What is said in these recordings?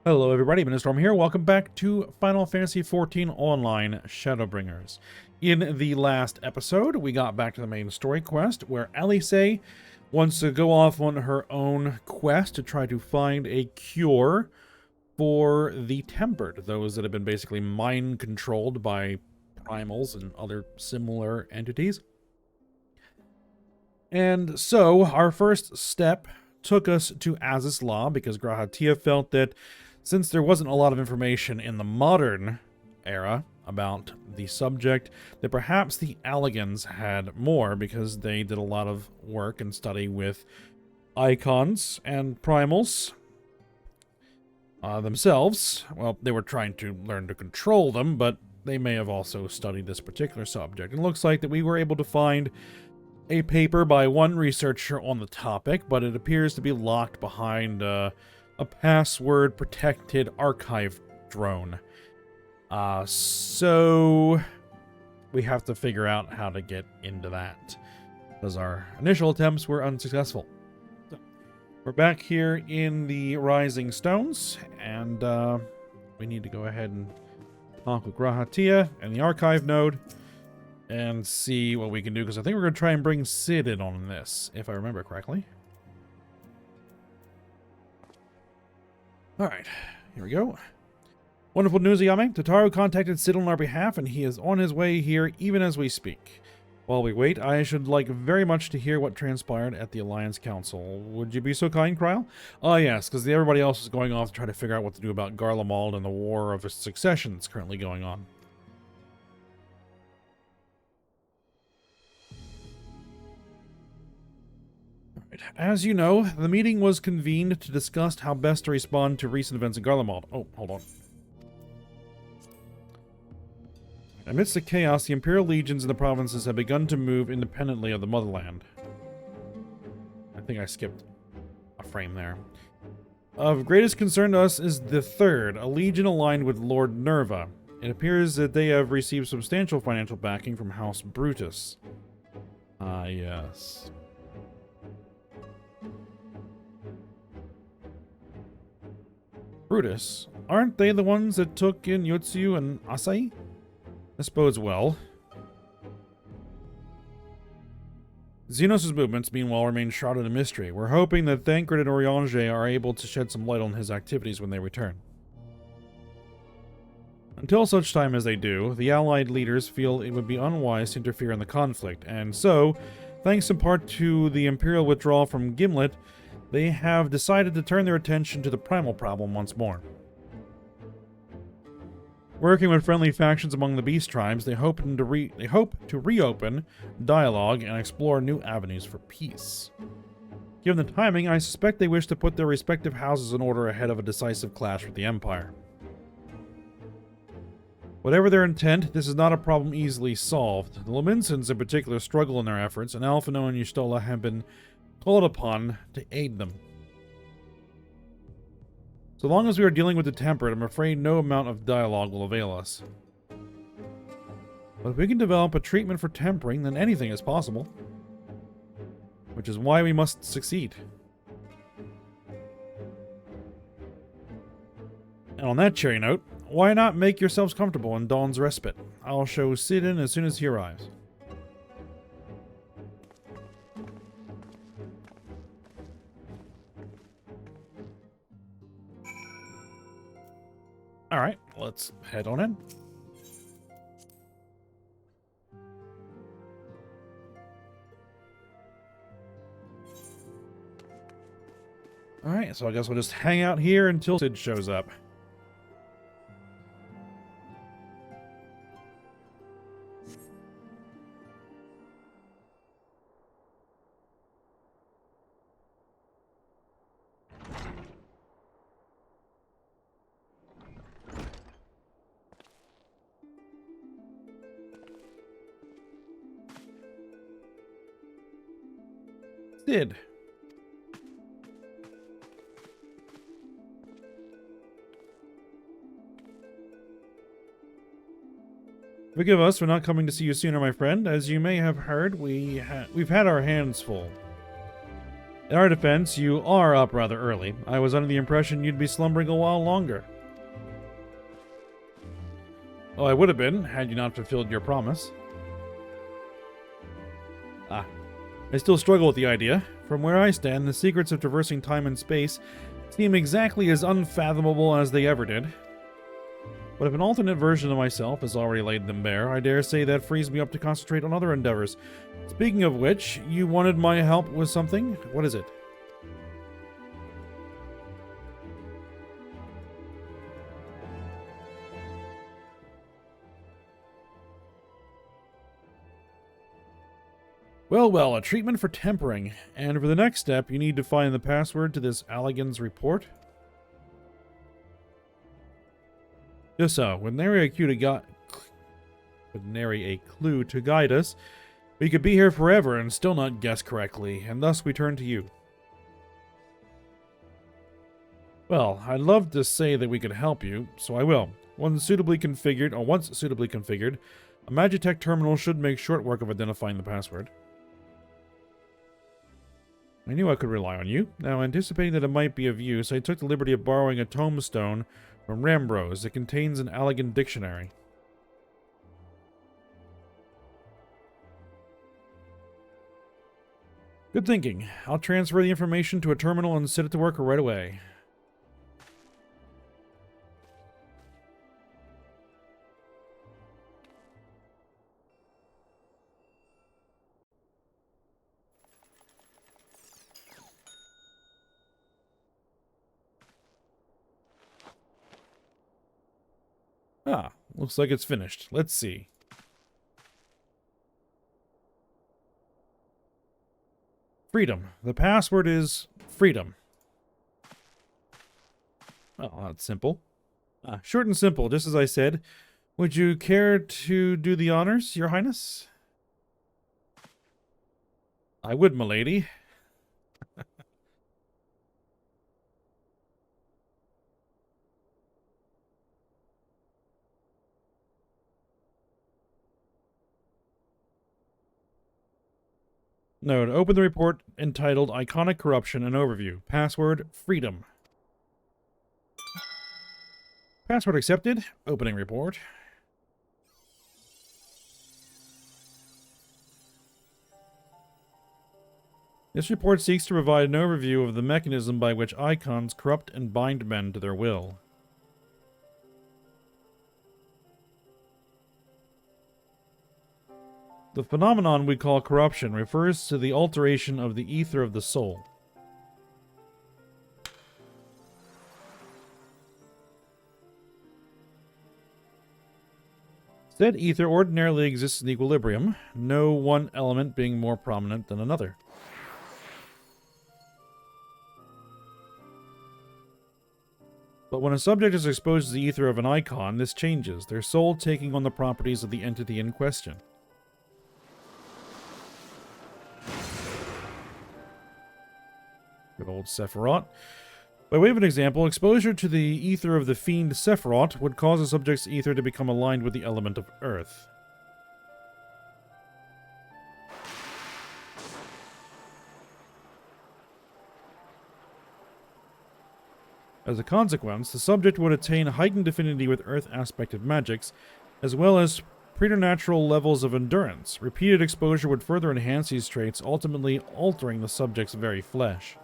Hello everybody, Storm here. Welcome back to Final Fantasy XIV Online Shadowbringers. In the last episode, we got back to the main story quest where Alice wants to go off on her own quest to try to find a cure for the Tempered, those that have been basically mind-controlled by primals and other similar entities. And so, our first step took us to Azizla because Grahatia felt that since there wasn't a lot of information in the modern era about the subject, that perhaps the Alligans had more because they did a lot of work and study with icons and primals themselves. Well, they were trying to learn to control them, but they may have also studied this particular subject. And it looks like that we were able to find a paper by one researcher on the topic, but it appears to be locked behind a password-protected archive drone. So we have to figure out how to get into that, because our initial attempts were unsuccessful. So, we're back here in the Rising Stones, and we need to go ahead and talk with Grahatia and the archive node and see what we can do, because I think we're going to try and bring Sid in on this, if I remember correctly. Alright, here we go. Wonderful news, Ayame. Tataru contacted Sid on our behalf, and he is on his way here even as we speak. While we wait, I should like very much to hear what transpired at the Alliance Council. Would you be so kind, Kryl? Yes, because everybody else is going off to try to figure out what to do about Garlemald and the War of Succession that's currently going on. As you know, the meeting was convened to discuss how best to respond to recent events in Garlemald. Oh, hold on. Amidst the chaos, the Imperial legions in the provinces have begun to move independently of the motherland. I think I skipped a frame there. Of greatest concern to us is the Third, a legion aligned with Lord Nerva. It appears that they have received substantial financial backing from House Brutus. Yes. Brutus, aren't they the ones that took in Yotsu and Asai? This bodes well. Xenos' movements, meanwhile, remain shrouded in mystery. We're hoping that Thancred and Eorzea are able to shed some light on his activities when they return. Until such time as they do, the Allied leaders feel it would be unwise to interfere in the conflict, and so, thanks in part to the Imperial withdrawal from Gimlet, they have decided to turn their attention to the primal problem once more. Working with friendly factions among the beast tribes, they hope to reopen dialogue and explore new avenues for peace. Given the timing, I suspect they wish to put their respective houses in order ahead of a decisive clash with the Empire. Whatever their intent, this is not a problem easily solved. The Laminsons in particular struggle in their efforts, and Alphino and Yustola have been called upon to aid them. So long as we are dealing with the Tempered, I'm afraid no amount of dialogue will avail us. But if we can develop a treatment for tempering, then anything is possible. Which is why we must succeed. And on that cheery note, why not make yourselves comfortable in Dawn's Respite? I'll show Sid in as soon as he arrives. Alright, let's head on in. Alright, so I guess we'll just hang out here until Sid shows up. Sid. Forgive us for not coming to see you sooner, my friend. As you may have heard, we've had our hands full. In our defense, you are up rather early. I was under the impression you'd be slumbering a while longer. Oh, I would have been, had you not fulfilled your promise. I still struggle with the idea. From where I stand, the secrets of traversing time and space seem exactly as unfathomable as they ever did. But if an alternate version of myself has already laid them bare, I dare say that frees me up to concentrate on other endeavors. Speaking of which, you wanted my help with something? What is it? Well, a treatment for tempering. And for the next step, you need to find the password to this Allagan's report. Just so, with nary a clue to guide us, we could be here forever and still not guess correctly, and thus we turn to you. Well, I'd love to say that we could help you, so I will. Once suitably configured, a Magitech terminal should make short work of identifying the password. I knew I could rely on you. Now, anticipating that it might be of use, I took the liberty of borrowing a tombstone from Rambros. It contains an Allagan dictionary. Good thinking. I'll transfer the information to a terminal and set it to work right away. Looks like it's finished. Let's see. Freedom. The password is freedom. Oh, that's simple. Short and simple, just as I said. Would you care to do the honors, Your Highness? I would, milady. Note, open the report entitled Iconic Corruption and Overview. Password, freedom. Password accepted. Opening report. This report seeks to provide an overview of the mechanism by which icons corrupt and bind men to their will. The phenomenon we call corruption refers to the alteration of the ether of the soul. Said ether ordinarily exists in equilibrium, no one element being more prominent than another. But when a subject is exposed to the ether of an icon, this changes, their soul taking on the properties of the entity in question. Good old Sephiroth. By way of an example, exposure to the ether of the fiend Sephiroth would cause a subject's ether to become aligned with the element of earth. As a consequence, the subject would attain heightened affinity with earth-aspected magics, as well as preternatural levels of endurance. Repeated exposure would further enhance these traits, ultimately altering the subject's very flesh.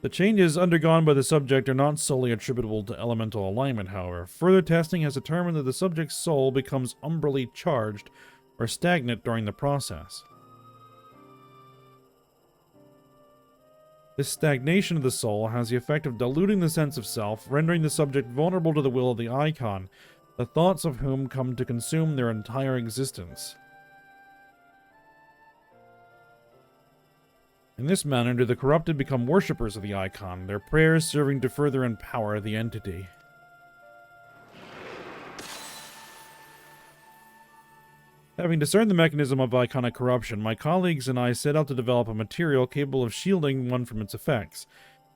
The changes undergone by the subject are not solely attributable to elemental alignment, however. Further testing has determined that the subject's soul becomes umbrally charged or stagnant during the process. This stagnation of the soul has the effect of diluting the sense of self, rendering the subject vulnerable to the will of the icon, the thoughts of whom come to consume their entire existence. In this manner do the corrupted become worshippers of the icon, their prayers serving to further empower the entity. Having discerned the mechanism of iconic corruption, my colleagues and I set out to develop a material capable of shielding one from its effects,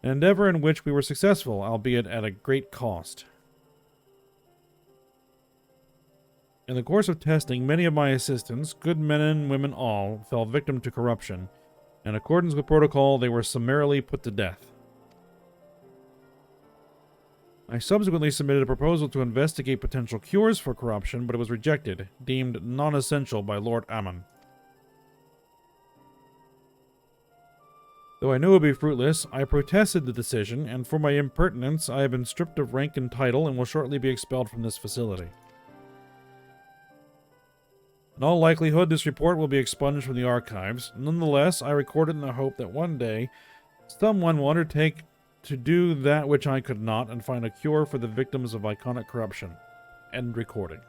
an endeavor in which we were successful, albeit at a great cost. In the course of testing, many of my assistants, good men and women all, fell victim to corruption. In accordance with protocol, they were summarily put to death. I subsequently submitted a proposal to investigate potential cures for corruption, but it was rejected, deemed non-essential by Lord Ammon. Though I knew it would be fruitless, I protested the decision, and for my impertinence, I have been stripped of rank and title and will shortly be expelled from this facility. In all likelihood, this report will be expunged from the archives. Nonetheless, I record it in the hope that one day, someone will undertake to do that which I could not and find a cure for the victims of iconic corruption. End recording.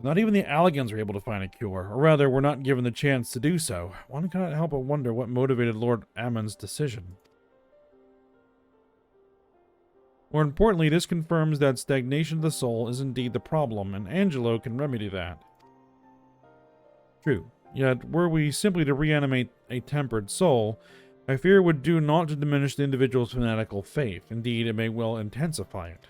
Not even the Alligans were able to find a cure, or rather, were not given the chance to do so. One cannot help but wonder what motivated Lord Ammon's decision. More importantly, this confirms that stagnation of the soul is indeed the problem, and Angelo can remedy that. True, yet were we simply to reanimate a tempered soul, I fear it would do naught to diminish the individual's fanatical faith. Indeed, it may well intensify it.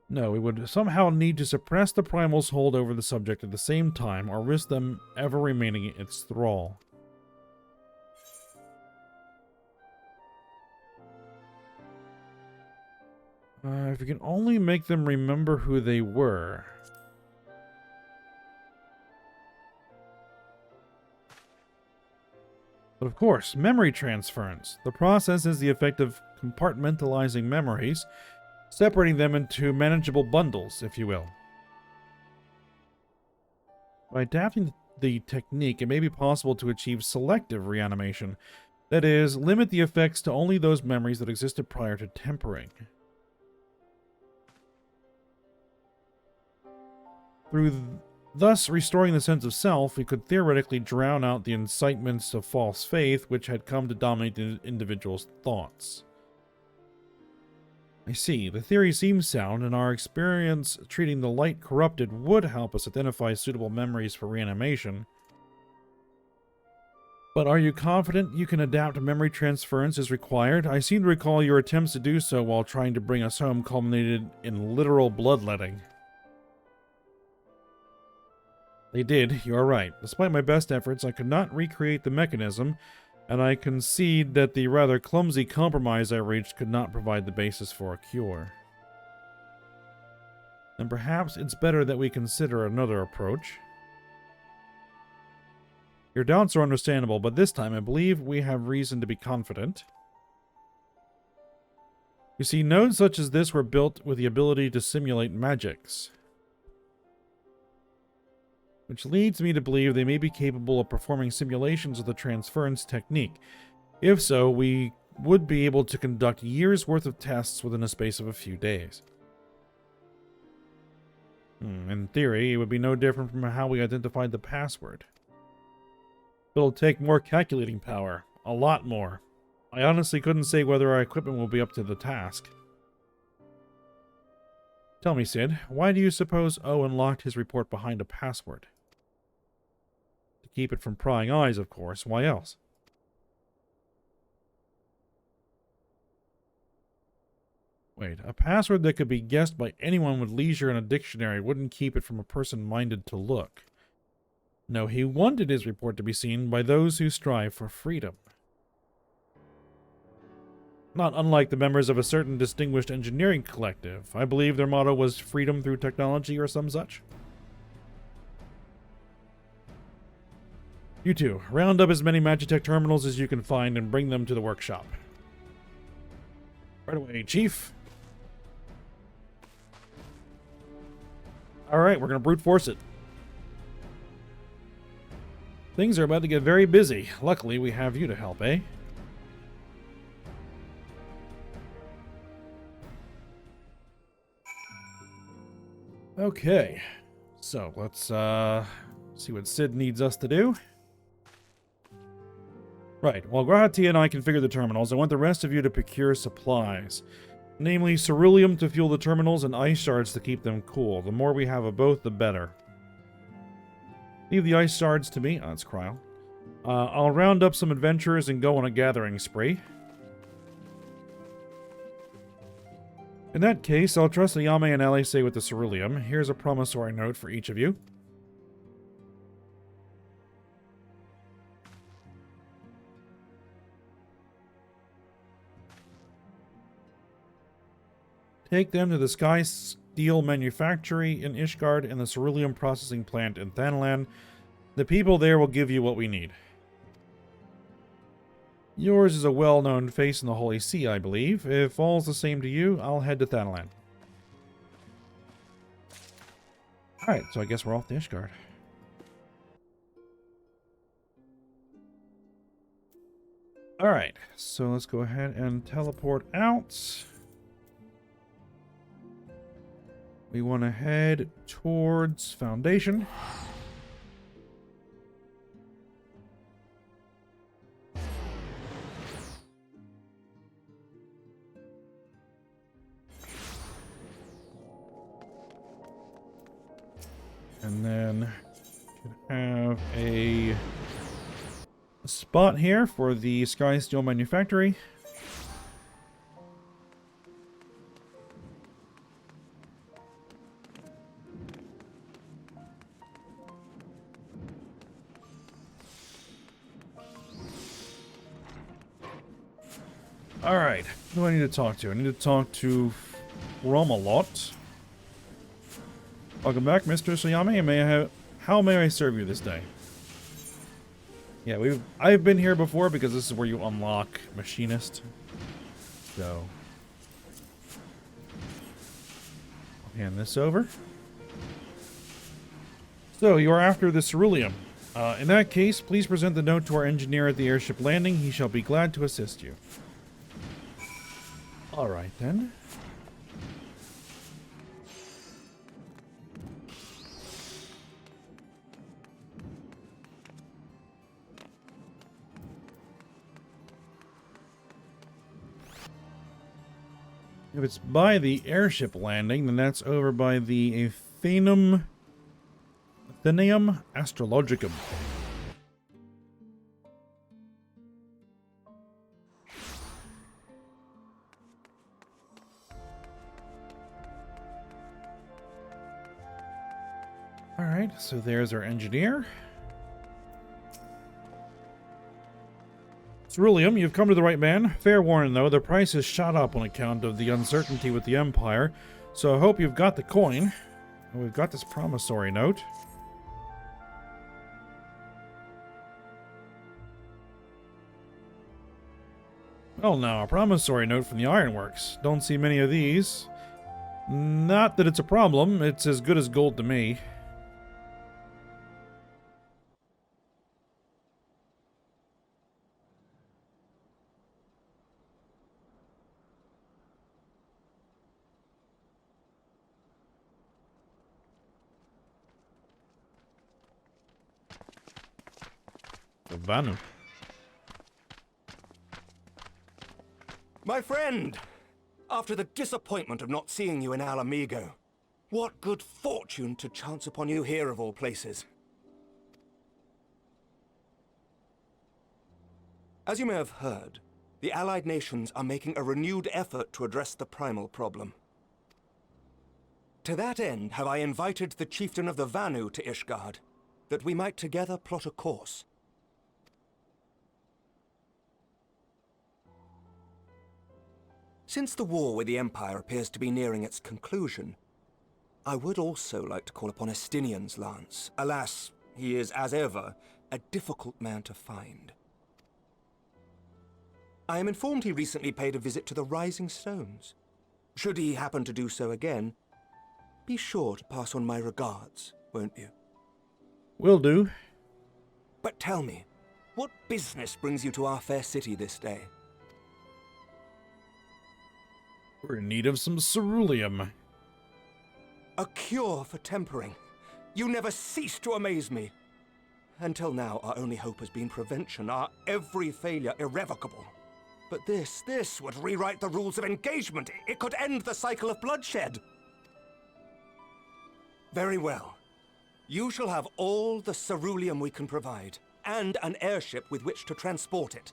No, we would somehow need to suppress the primal's hold over the subject at the same time, or risk them ever remaining its thrall. If we can only make them remember who they were. But of course, memory transference. The process is the effect of compartmentalizing memories, separating them into manageable bundles, if you will. By adapting the technique, it may be possible to achieve selective reanimation. That is, limit the effects to only those memories that existed prior to tempering. Thus restoring the sense of self, we could theoretically drown out the incitements of false faith which had come to dominate the individual's thoughts. I see. The theory seems sound, and our experience treating the light corrupted would help us identify suitable memories for reanimation. But are you confident you can adapt memory transference as required? I seem to recall your attempts to do so while trying to bring us home culminated in literal bloodletting. They did, you are right. Despite my best efforts, I could not recreate the mechanism, and I concede that the rather clumsy compromise I reached could not provide the basis for a cure. And perhaps it's better that we consider another approach. Your doubts are understandable, but this time I believe we have reason to be confident. You see, nodes such as this were built with the ability to simulate magics, which leads me to believe they may be capable of performing simulations of the transference technique. If so, we would be able to conduct years' worth of tests within a space of a few days. In theory, it would be no different from how we identified the password. It'll take more calculating power. A lot more. I honestly couldn't say whether our equipment will be up to the task. Tell me, Sid, why do you suppose Owen locked his report behind a password? To keep it from prying eyes, of course. Why else? Wait, a password that could be guessed by anyone with leisure in a dictionary wouldn't keep it from a person minded to look. No, he wanted his report to be seen by those who strive for freedom. Not unlike the members of a certain distinguished engineering collective. I believe their motto was freedom through technology or some such. You two, round up as many Magitech terminals as you can find and bring them to the workshop. Right away, Chief. Alright, we're going to brute force it. Things are about to get very busy. Luckily, we have you to help, eh? Okay. So, let's see what Sid needs us to do. Right, while Grahati and I configure the terminals, I want the rest of you to procure supplies. Namely, ceruleum to fuel the terminals and ice shards to keep them cool. The more we have of both, the better. Leave the ice shards to me. Oh, that's Cryle. I'll round up some adventurers and go on a gathering spree. In that case, I'll trust Ayame and Alice with the ceruleum. Here's a promissory note for each of you. Take them to the Sky Steel Manufactory in Ishgard and the ceruleum processing plant in Thanalan. The people there will give you what we need. Yours is a well-known face in the Holy See, I believe. If all's the same to you, I'll head to Thanalan. Alright, so I guess we're off to Ishgard. Alright, so let's go ahead and teleport out. We want to head towards Foundation. And then have a spot here for the Sky Steel Manufactory. Alright, who do I need to talk to? I need to talk to Romalot. Welcome back, Mr. Sayame. How may I serve you this day? Yeah, I've been here before because this is where you unlock Machinist. So I'll hand this over. So you are after the ceruleum. In that case, please present the note to our engineer at the airship landing. He shall be glad to assist you. Alright then. If it's by the airship landing, then that's over by the Athenaeum Astrologicum. Alright, so there's our engineer. Ceruleum, you've come to the right man. Fair warning, though, the price has shot up on account of the uncertainty with the Empire, so I hope you've got the coin. And we've got this promissory note. Well, now, a promissory note from the Ironworks. Don't see many of these. Not that it's a problem, it's as good as gold to me. Vanu. My friend! After the disappointment of not seeing you in Alamigo, what good fortune to chance upon you here of all places. As you may have heard, the Allied nations are making a renewed effort to address the primal problem. To that end, have I invited the chieftain of the Vanu to Ishgard, that we might together plot a course. Since the war with the Empire appears to be nearing its conclusion, I would also like to call upon Estinian's lance. Alas, he is, as ever, a difficult man to find. I am informed he recently paid a visit to the Rising Stones. Should he happen to do so again, be sure to pass on my regards, won't you? Will do. But tell me, what business brings you to our fair city this day? We're in need of some ceruleum. A cure for tempering. You never cease to amaze me. Until now, our only hope has been prevention, our every failure irrevocable. But this would rewrite the rules of engagement. It could end the cycle of bloodshed. Very well. You shall have all the ceruleum we can provide, and an airship with which to transport it.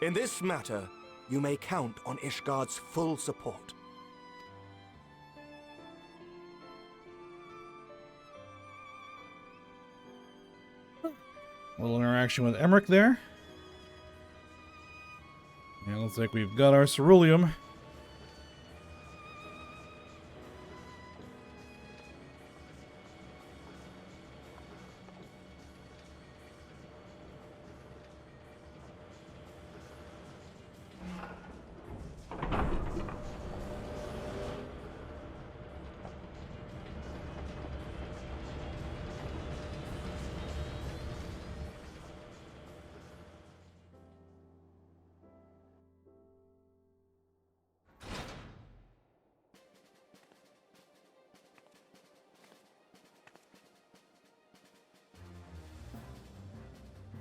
In this matter, you may count on Ishgard's full support. A little interaction with Emmerich there. Yeah, looks like we've got our ceruleum.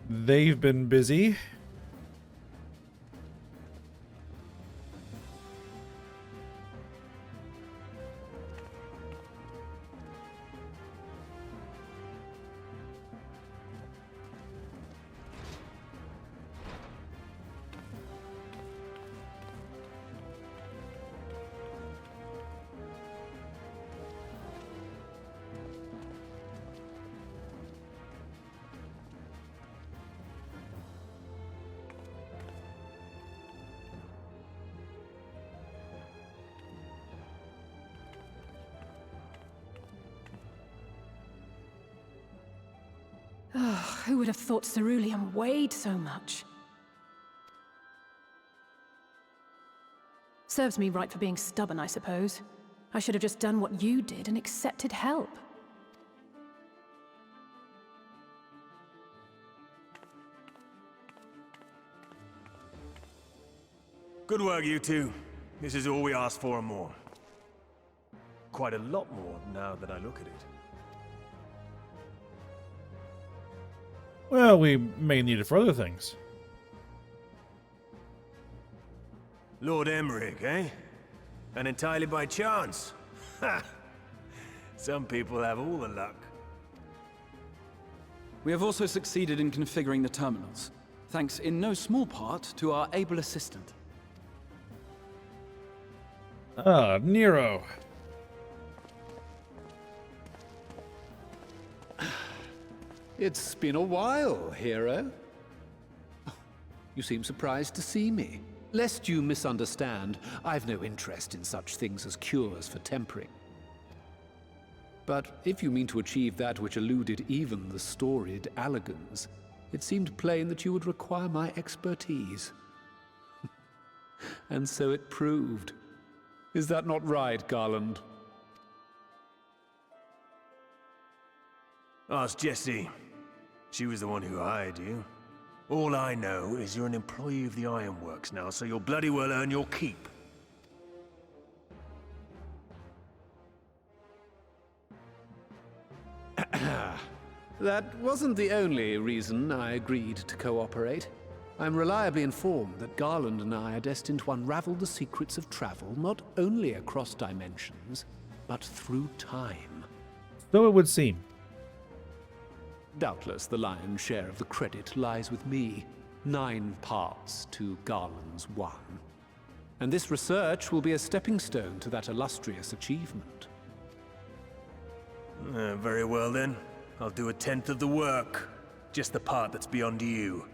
They've been busy. Oh, who would have thought ceruleum weighed so much? Serves me right for being stubborn, I suppose. I should have just done what you did and accepted help. Good work, you two. This is all we asked for and more. Quite a lot more now that I look at it. Well, we may need it for other things. Lord Emmerich, eh? And entirely by chance. Ha! Some people have all the luck. We have also succeeded in configuring the terminals, thanks in no small part to our able assistant. Ah, Nero. It's been a while, hero. You seem surprised to see me. Lest you misunderstand, I've no interest in such things as cures for tempering. But if you mean to achieve that which eluded even the storied Allagans, it seemed plain that you would require my expertise. And so it proved. Is that not right, Garland? Ask Jessie. She was the one who hired you. All I know is you're an employee of the Ironworks now, so you'll bloody well earn your keep. That wasn't the only reason I agreed to cooperate. I'm reliably informed that Garland and I are destined to unravel the secrets of travel, not only across dimensions, but through time. So it would seem. Doubtless the lion's share of the credit lies with me. 9 parts to Garland's 1. And this research will be a stepping stone to that illustrious achievement. Very well then. I'll do 1/10 of the work. Just the part that's beyond you.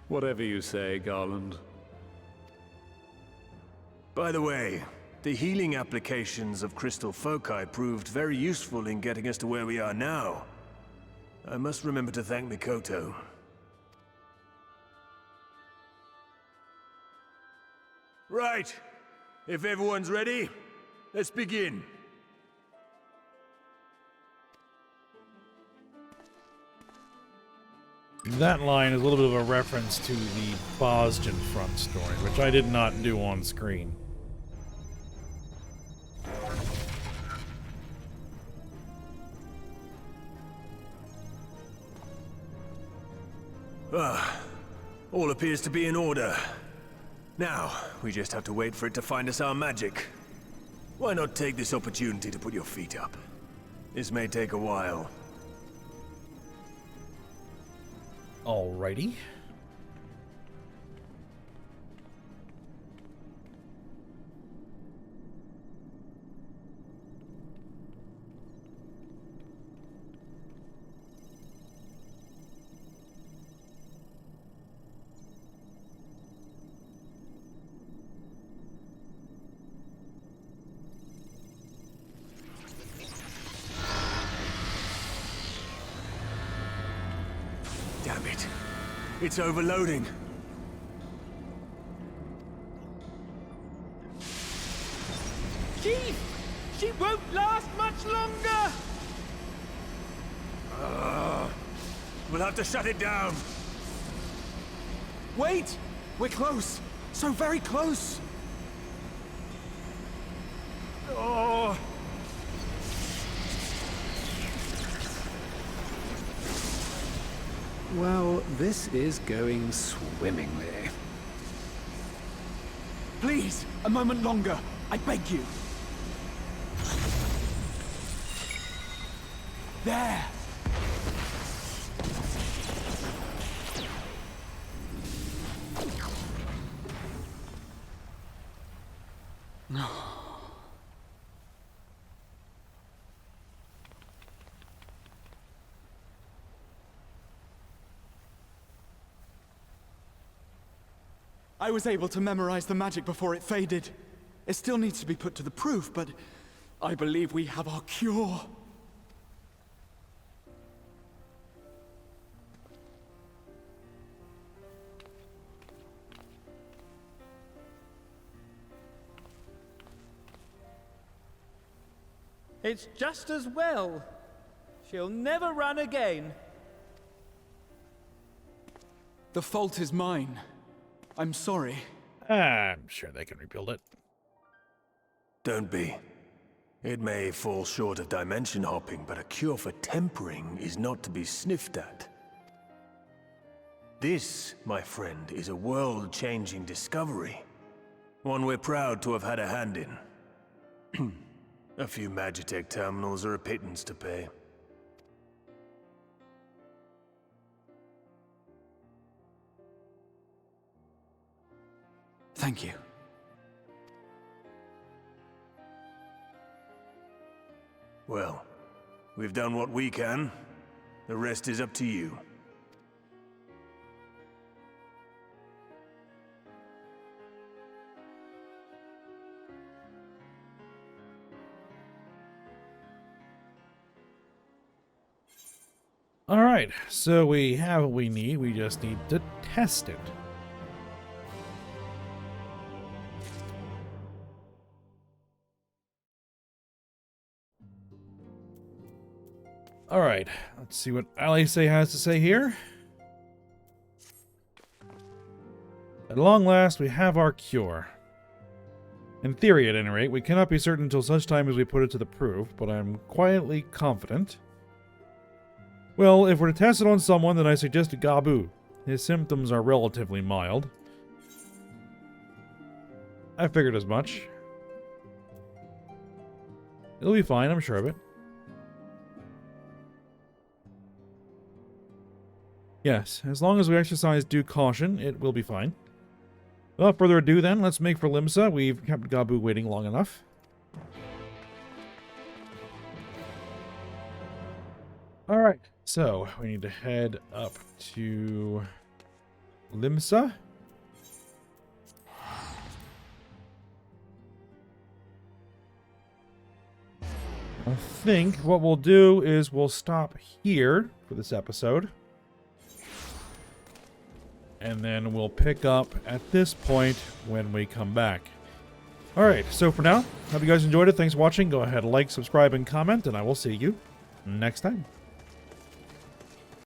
Whatever you say, Garland. By the way, the healing applications of crystal foci proved very useful in getting us to where we are now. I must remember to thank Mikoto. Right. If everyone's ready, let's begin. That line is a little bit of a reference to the Boston front story, which I did not do on screen. All appears to be in order. Now, we just have to wait for it to find us our magic. Why not take this opportunity to put your feet up? This may take a while. Alrighty. Damn it. It's overloading. Chief! She won't last much longer! We'll have to shut it down. Wait! We're close! So very close! Oh. Well, this is going swimmingly. Please, a moment longer. I beg you. There! I was able to memorize the magic before it faded. It still needs to be put to the proof, but I believe we have our cure. It's just as well. She'll never run again. The fault is mine. I'm sorry. I'm sure they can rebuild it. Don't be. It may fall short of dimension hopping, but a cure for tempering is not to be sniffed at. This, my friend, is a world-changing discovery. One we're proud to have had a hand in. A few Magitech terminals are a pittance to pay. Thank you. Well, we've done what we can. The rest is up to you. Alright, so we have what we need. We just need to test it. Alright, let's see what Alice has to say here. At long last, we have our cure. In theory, at any rate, we cannot be certain until such time as we put it to the proof, but I'm quietly confident. Well, if we're to test it on someone, then I suggest Gabu. His symptoms are relatively mild. I figured as much. It'll be fine, I'm sure of it. Yes, as long as we exercise due caution, it will be fine. Without further ado then, let's make for Limsa. We've kept Gabu waiting long enough. Alright, so we need to head up to Limsa. I think what we'll do is we'll stop here for this episode. And then we'll pick up at this point when we come back. Alright, so for now, hope you guys enjoyed it. Thanks for watching. Go ahead, like, subscribe, and comment, and I will see you next time.